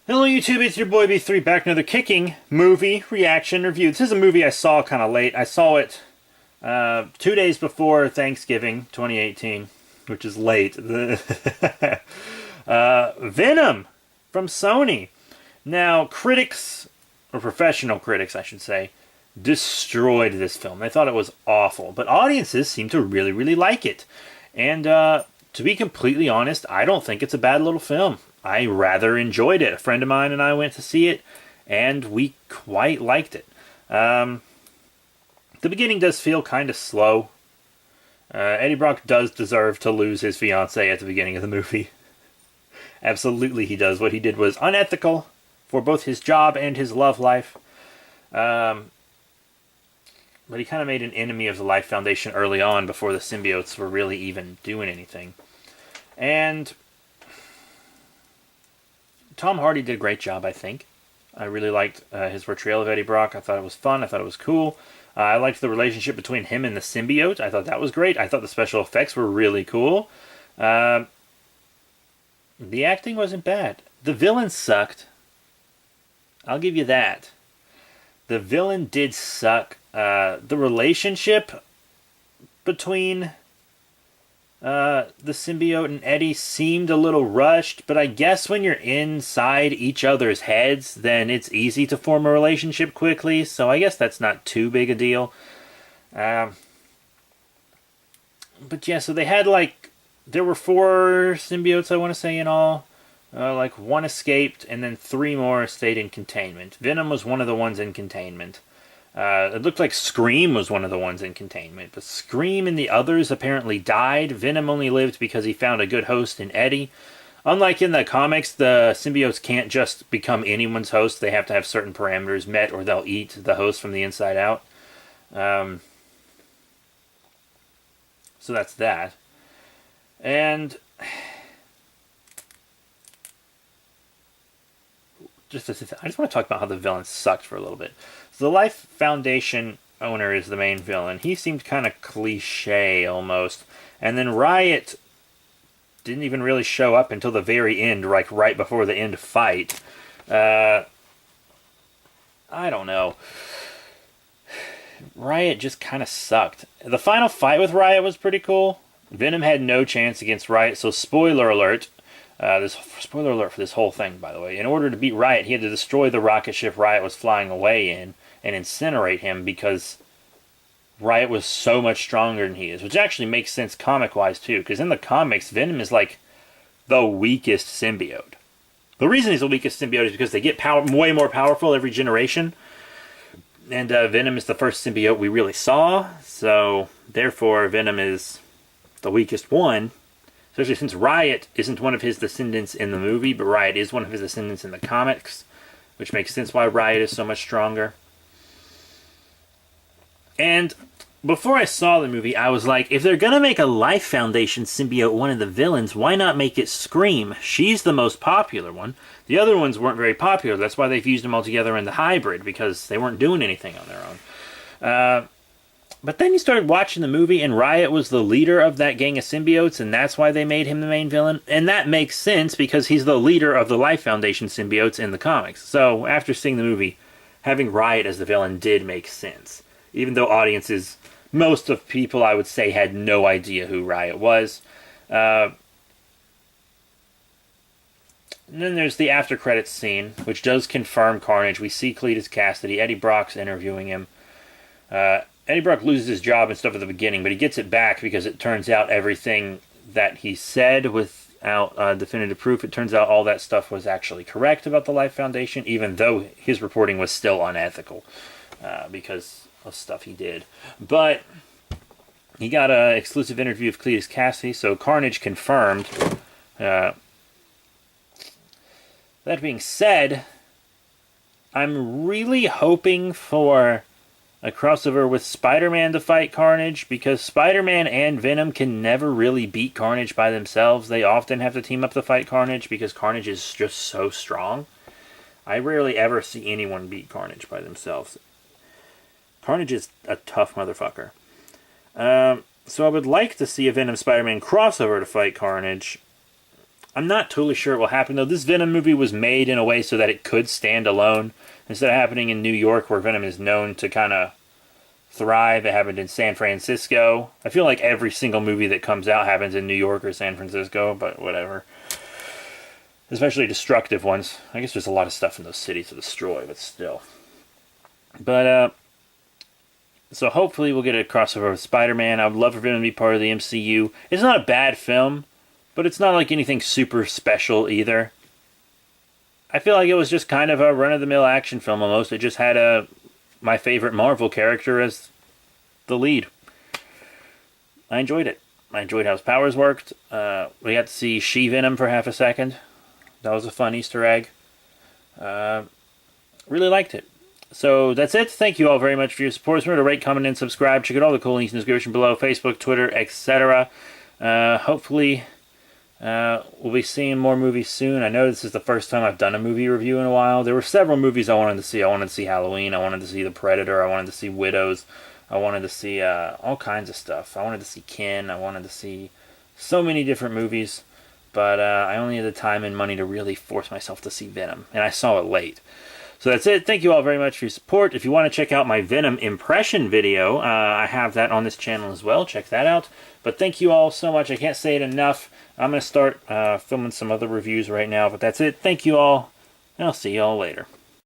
Hello YouTube, it's your boy B3 back with another kicking movie reaction review. This is a movie I saw kind of late. I saw it 2 days before Thanksgiving 2018, which is late. Venom from Sony. Now, critics, or professional critics I should say, destroyed this film. They thought it was awful, but audiences seem to really, really like it. And to be completely honest, I don't think it's a bad little film. I rather enjoyed it. A friend of mine and I went to see it, and we quite liked it. The beginning does feel kind of slow. Eddie Brock does deserve to lose his fiancée at the beginning of the movie. Absolutely he does. What he did was unethical for both his job and his love life. But he kind of made an enemy of the Life Foundation early on before the symbiotes were really even doing anything. And Tom Hardy did a great job, I think. I really liked his portrayal of Eddie Brock. I thought it was fun. I thought it was cool. I liked the relationship between him and the symbiote. I thought that was great. I thought the special effects were really cool. The acting wasn't bad. The villain sucked. I'll give you that. The villain did suck. The relationship between the symbiote and Eddie seemed a little rushed, but I guess when you're inside each other's heads, then it's easy to form a relationship quickly, so I guess that's not too big a deal. But yeah, so they had there were 4 symbiotes, I want to say, in all. One escaped, and then 3 more stayed in containment. Venom was one of the ones in containment. It looked like Scream was one of the ones in containment, but Scream and the others apparently died. Venom only lived because he found a good host in Eddie. Unlike in the comics, the symbiotes can't just become anyone's host. They have to have certain parameters met or they'll eat the host from the inside out. So that's that. And I just want to talk about how the villain sucked for a little bit. So the Life Foundation owner is the main villain. He seemed kind of cliche almost. And then Riot didn't even really show up until the very end, like right before the end fight. I don't know. Riot just kind of sucked. The final fight with Riot was pretty cool. Venom had no chance against Riot, so spoiler alert. Spoiler alert for this whole thing, by the way. In order to beat Riot, he had to destroy the rocket ship Riot was flying away in and incinerate him because Riot was so much stronger than he is, which actually makes sense comic-wise too, because in the comics, Venom is like the weakest symbiote. The reason he's the weakest symbiote is because they get way more powerful every generation, and Venom is the first symbiote we really saw, so therefore Venom is the weakest one. Especially since Riot isn't one of his descendants in the movie, but Riot is one of his descendants in the comics, which makes sense why Riot is so much stronger. And before I saw the movie, I was like, if they're going to make a Life Foundation symbiote one of the villains, why not make it Scream? She's the most popular one. The other ones weren't very popular. That's why they've used them all together in the hybrid, because they weren't doing anything on their own. But then you started watching the movie, and Riot was the leader of that gang of symbiotes, and that's why they made him the main villain. And that makes sense, because he's the leader of the Life Foundation symbiotes in the comics. So, after seeing the movie, having Riot as the villain did make sense. Even though audiences, most of people, I would say, had no idea who Riot was. And then there's the after credits scene, which does confirm Carnage. We see Cletus Cassidy. Eddie Brock's interviewing him. Eddie Brock loses his job and stuff at the beginning, but he gets it back because it turns out everything that he said without definitive proof, it turns out all that stuff was actually correct about the Life Foundation, even though his reporting was still unethical because of stuff he did. But he got an exclusive interview with Cletus Cassidy, so Carnage confirmed. That being said, I'm really hoping for a crossover with Spider-Man to fight Carnage, because Spider-Man and Venom can never really beat Carnage by themselves. They often have to team up to fight Carnage because Carnage is just so strong. I rarely ever see anyone beat Carnage by themselves. Carnage is a tough motherfucker. So I would like to see a Venom Spider-Man crossover to fight Carnage. I'm not totally sure it will happen, though. This Venom movie was made in a way so that it could stand alone. Instead of happening in New York, where Venom is known to kind of thrive, it happened in San Francisco. I feel like every single movie that comes out happens in New York or San Francisco, but whatever. Especially destructive ones. I guess there's a lot of stuff in those cities to destroy, but still. But, so hopefully we'll get a crossover with Spider-Man. I would love for Venom to be part of the MCU. It's not a bad film, but it's not like anything super special either. I feel like it was just kind of a run-of-the-mill action film almost. It just had my favorite Marvel character as the lead. I enjoyed it. I enjoyed how his powers worked. We got to see She-Venom for half a second. That was a fun Easter egg. Really liked it. So that's it. Thank you all very much for your support. Remember to rate, comment, and subscribe. Check out all the cool links in the description below. Facebook, Twitter, etc. Hopefully we'll be seeing more movies soon. I know this is the first time I've done a movie review in a while. There were several movies I wanted to see. I wanted to see Halloween. I wanted to see The Predator. I wanted to see Widows. I wanted to see all kinds of stuff. I wanted to see Kin. I wanted to see so many different movies. But I only had the time and money to really force myself to see Venom. And I saw it late. So that's it. Thank you all very much for your support. If you want to check out my Venom impression video, I have that on this channel as well. Check that out. But thank you all so much. I can't say it enough. I'm going to start filming some other reviews right now. But that's it. Thank you all. And I'll see you all later.